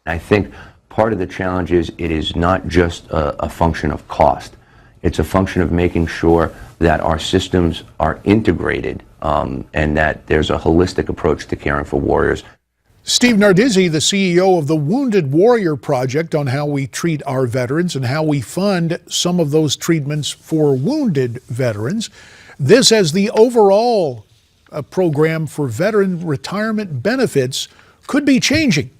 I think part of the challenge is it is not just a function of cost. It's a function of making sure that our systems are integrated and that there's a holistic approach to caring for warriors. Steve Nardizzi, the CEO of the Wounded Warrior Project, on how we treat our veterans and how we fund some of those treatments for wounded veterans. This as the overall program for veteran retirement benefits could be changing.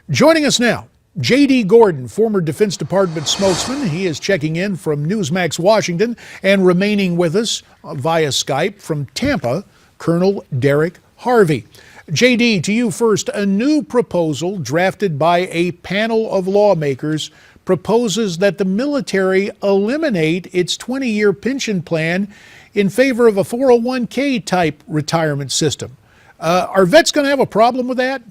Joining us now, J.D. Gordon, former Defense Department spokesman. He is checking in from Newsmax Washington, and remaining with us via Skype from Tampa, Colonel Derek Harvey. J.D., to you first. A new proposal drafted by a panel of lawmakers proposes that the military eliminate its 20-year pension plan in favor of a 401k type retirement system. Are vets going to have a problem with that?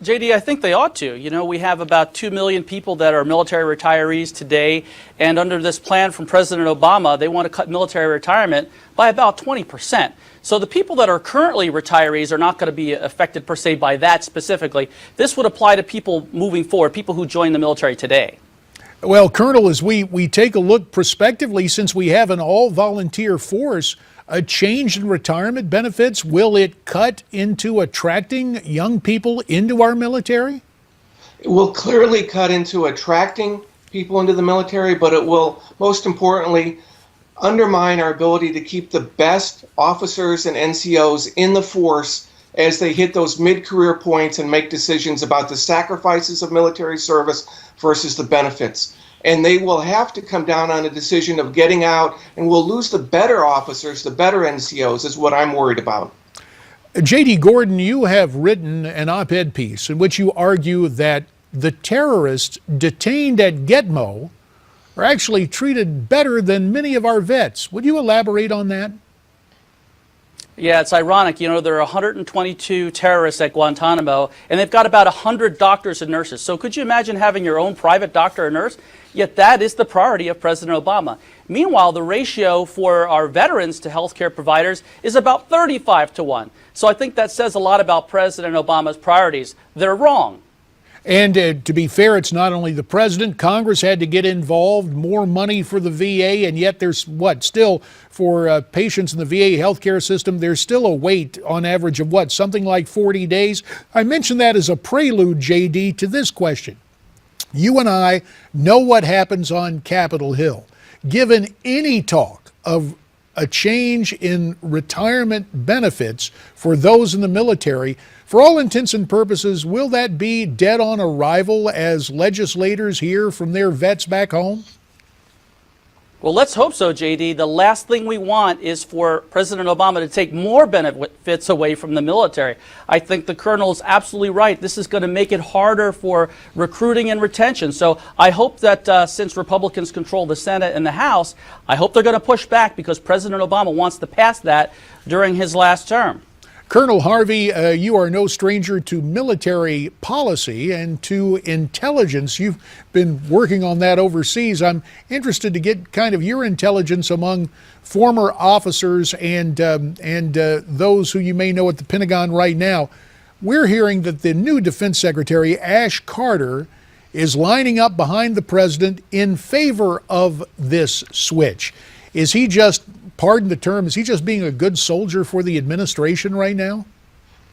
JD, I think they ought to. You know, we have about 2 million people that are military retirees today, and under this plan from President Obama, they want to cut military retirement by about 20%. So the people that are currently retirees are not going to be affected per se by that specifically. This would apply to people moving forward, people who join the military today. Well, Colonel, as we take a look prospectively, since we have an all-volunteer force, a change in retirement benefits, will it cut into attracting young people into our military? It will clearly cut into attracting people into the military, but it will, most importantly, undermine our ability to keep the best officers and NCOs in the force as they hit those mid-career points and make decisions about the sacrifices of military service versus the benefits. And they will have to come down on a decision of getting out, and we'll lose the better officers, the better NCOs, is what I'm worried about. J.D. Gordon, you have written an op-ed piece in which you argue that the terrorists detained at Gitmo are actually treated better than many of our vets. Would you elaborate on that? Yeah, it's ironic. You know, there are 122 terrorists at Guantanamo, and they've got about 100 doctors and nurses. So could you imagine having your own private doctor or nurse? Yet that is the priority of President Obama. Meanwhile, the ratio for our veterans to healthcare providers is about 35-1. So I think that says a lot about President Obama's priorities. They're wrong. And to be fair, it's not only the president. Congress had to get involved, more money for the VA, and yet there's still for patients in the VA healthcare system, there's still a wait on average of something like 40 days. I mention that as a prelude, JD, to this question. You and I know what happens on Capitol Hill. Given any talk of a change in retirement benefits for those in the military, for all intents and purposes, will that be dead on arrival as legislators hear from their vets back home? Well, let's hope so, JD. The last thing we want is for President Obama to take more benefits away from the military. I think the Colonel is absolutely right. This is going to make it harder for recruiting and retention. So I hope that since Republicans control the Senate and the House, I hope they're going to push back because President Obama wants to pass that during his last term. Colonel Harvey, you are no stranger to military policy and to intelligence. You've been working on that overseas. I'm interested to get kind of your intelligence among former officers and those who you may know at the Pentagon right now. We're hearing that the new Defense Secretary, Ash Carter, is lining up behind the president in favor of this switch. Is he just, pardon the term, is he just being a good soldier for the administration right now?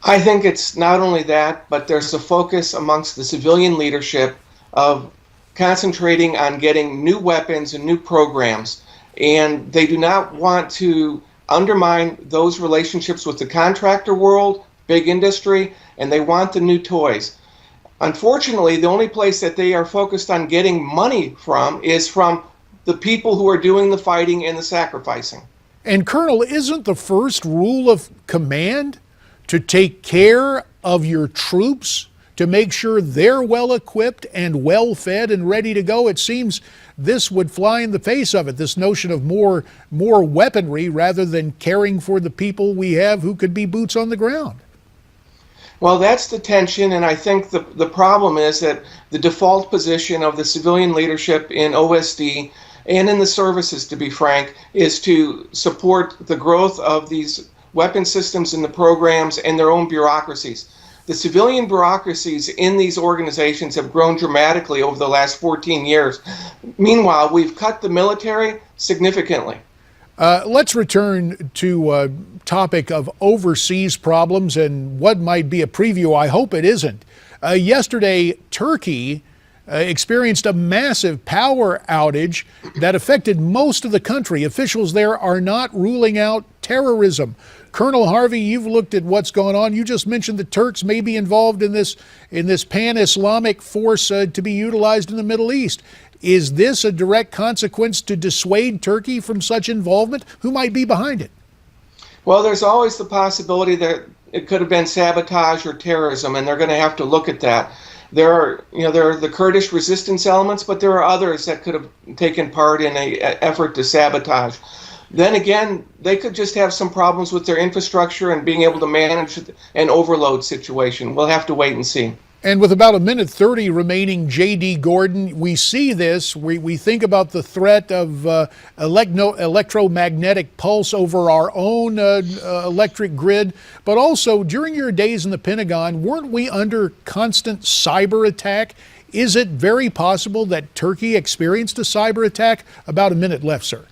I think it's not only that, but there's a focus amongst the civilian leadership of concentrating on getting new weapons and new programs. And they do not want to undermine those relationships with the contractor world, big industry, and they want the new toys. Unfortunately, the only place that they are focused on getting money from is from the people who are doing the fighting and the sacrificing. And Colonel, isn't the first rule of command to take care of your troops, to make sure they're well equipped and well fed and ready to go? It seems this would fly in the face of it, this notion of more weaponry rather than caring for the people we have who could be boots on the ground. Well, that's the tension, and I think the problem is that the default position of the civilian leadership in OSD and in the services, to be frank, is to support the growth of these weapon systems and the programs and their own bureaucracies. the civilian bureaucracies in these organizations have grown dramatically over the last 14 years. Meanwhile, we've cut the military significantly. Let's return to topic of overseas problems and what might be a preview. I hope it isn't. Yesterday, Turkey experienced a massive power outage that affected most of the country. Officials there are not ruling out terrorism. Colonel Harvey, you've looked at what's going on. You just mentioned the Turks may be involved in this pan-Islamic force to be utilized in the Middle East. Is this a direct consequence to dissuade Turkey from such involvement? Who might be behind it? Well, there's always the possibility that it could have been sabotage or terrorism, and they're going to have to look at that. There are the Kurdish resistance elements, but there are others that could have taken part in an effort to sabotage. Then again, they could just have some problems with their infrastructure and being able to manage an overload situation. We'll have to wait and see. And with about 1:30 remaining, J.D. Gordon, we see this. We think about the threat of electromagnetic pulse over our own electric grid. But also, during your days in the Pentagon, weren't we under constant cyber attack? Is it very possible that Turkey experienced a cyber attack? About a minute left, sir.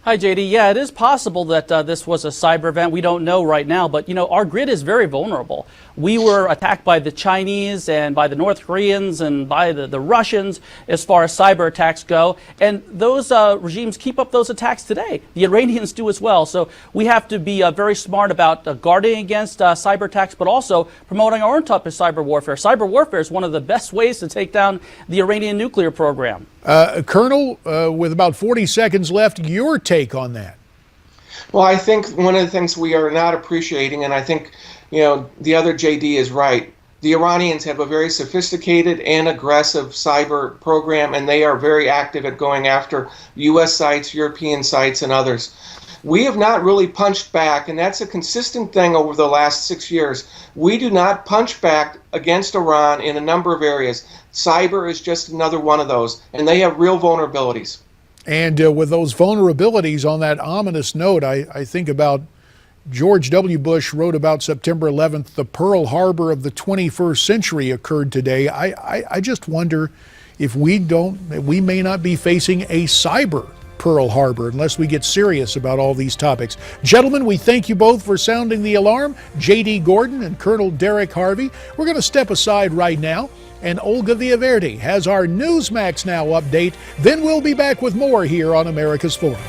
Hi, JD. Yeah, it is possible that this was a cyber event. We don't know right now, but our grid is very vulnerable. We were attacked by the Chinese and by the North Koreans and by the Russians as far as cyber attacks go. And those regimes keep up those attacks today. The Iranians do as well. So we have to be very smart about guarding against cyber attacks, but also promoting our own type of cyber warfare. Cyber warfare is one of the best ways to take down the Iranian nuclear program. Colonel, with about 40 seconds left, your take on that? Well, I think one of the things we are not appreciating, and I think the other JD is right, the Iranians have a very sophisticated and aggressive cyber program, and they are very active at going after U.S. sites, European sites, and others. We have not really punched back, and that's a consistent thing over the last 6 years. We do not punch back against Iran in a number of areas. Cyber is just another one of those, and they have real vulnerabilities. And with those vulnerabilities, on that ominous note, I think about George W. Bush wrote about September 11th, the Pearl Harbor of the 21st century occurred today. I just wonder if we may not be facing a cyber Pearl Harbor unless we get serious about all these topics. Gentlemen, we thank you both for sounding the alarm. J.D. Gordon and Colonel Derek Harvey. We're going to step aside right now, and Olga Villaverde has our Newsmax Now update. Then we'll be back with more here on America's Forum.